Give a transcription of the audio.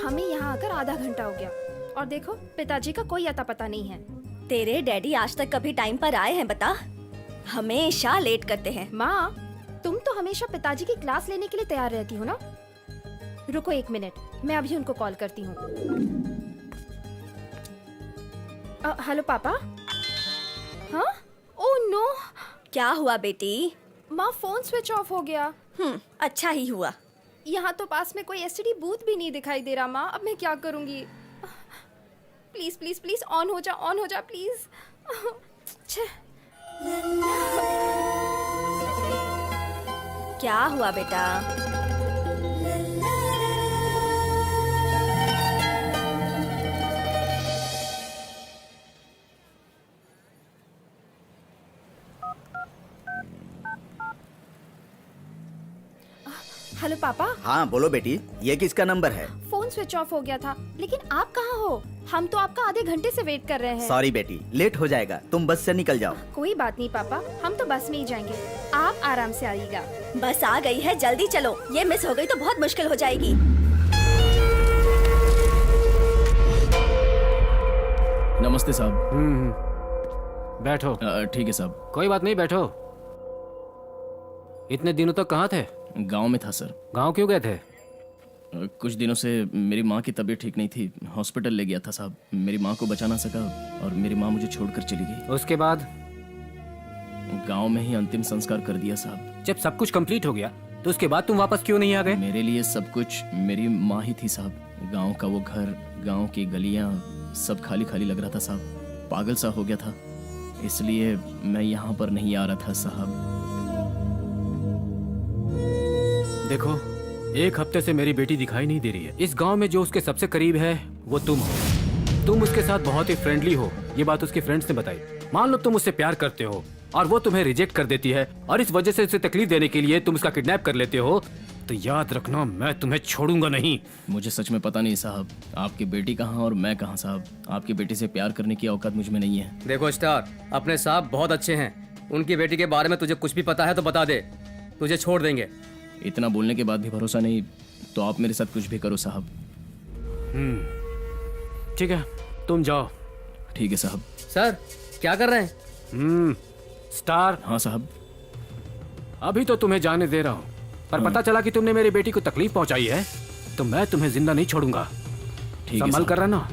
हमें यहाँ आकर आधा घंटा हो गया और देखो पिताजी का कोई अता पता नहीं है। तेरे डैडी आज तक कभी टाइम पर आए हैं बता? हमेशा लेट करते हैं। माँ, तुम तो हमेशा पिताजी की क्लास लेने के लिए तैयार रहती हो ना। रुको 1 मिनट, मैं अभी उनको कॉल करती हूँ। हेलो पापा। हाँ? Oh no. क्या हुआ बेटी? माँ, फोन स्विच ऑफ हो गया। अच्छा ही हुआ। यहाँ तो पास में कोई एसटीडी बूथ भी नहीं दिखाई दे रहा माँ, अब मैं क्या करूँगी? प्लीज प्लीज प्लीज ऑन हो जा प्लीज। क्या हुआ बेटा? हेलो पापा। हाँ बोलो बेटी, ये किसका नंबर है? फोन स्विच ऑफ हो गया था, लेकिन आप कहाँ हो? हम तो आपका आधे घंटे से वेट कर रहे हैं। सॉरी बेटी, लेट हो जाएगा, तुम बस से निकल जाओ। कोई बात नहीं पापा, हम तो बस में ही जाएंगे, आप आराम से आइएगा। बस आ गई है, जल्दी चलो, ये मिस हो गई तो बहुत मुश्किल हो जाएगी। नमस्ते साहब। बैठो। ठीक है साहब। कोई बात नहीं, बैठो। इतने दिनों तक कहाँ थे? गांव में था सर। गांव क्यों गए थे? कुछ दिनों से मेरी माँ की तबीयत ठीक नहीं थी, हॉस्पिटल ले गया था साहब। मेरी माँ को बचा ना सका और मेरी माँ मुझे छोड़कर चली गई। उसके बाद? गांव में ही अंतिम संस्कार कर दिया साहब। जब सब कुछ कंप्लीट हो गया तो उसके बाद तुम वापस क्यों नहीं आ गए? मेरे लिए सब कुछ मेरी माँ ही थी साहब। गांव का वो घर, गांव की गलियां, सब खाली खाली लग रहा था साहब। पागल सा हो गया था, इसलिए मैं यहाँ पर नहीं आ रहा था साहब। देखो, 1 हफ्ते से मेरी बेटी दिखाई नहीं दे रही है। इस गांव में जो उसके सबसे करीब है वो तुम हो। तुम उसके साथ बहुत ही फ्रेंडली हो, ये बात उसके फ्रेंड्स ने बताई। मान लो तुम उससे प्यार करते हो और वो तुम्हें रिजेक्ट कर देती है और इस वजह से उसे तकलीफ देने के लिए तुम उसका किडनैप कर लेते हो, तो याद रखना मैं तुम्हें छोड़ूंगा नहीं। मुझे सच में पता नहीं साहब, आपकी बेटी कहाँ और मैं कहाँ साहब। आपकी बेटी से प्यार करने की औकात मुझ में नहीं है। देखो स्टार, अपने साहब बहुत अच्छे हैं। उनकी बेटी के बारे में तुझे कुछ भी पता है तो बता दे, तुझे छोड़ देंगे। इतना बोलने के बाद भी भरोसा नहीं, तो आप मेरे साथ कुछ भी करो साहब। ठीक है, तुम जाओ। ठीक है साहब। सर, क्या कर रहे हैं? स्टार। हाँ साहब। अभी तो तुम्हें जाने दे रहा हूँ, पर पता चला कि तुमने मेरी बेटी को तकलीफ पहुंचाई है तो मैं तुम्हें जिंदा नहीं छोड़ूंगा। ठीक है संभल साहब। कर रहना।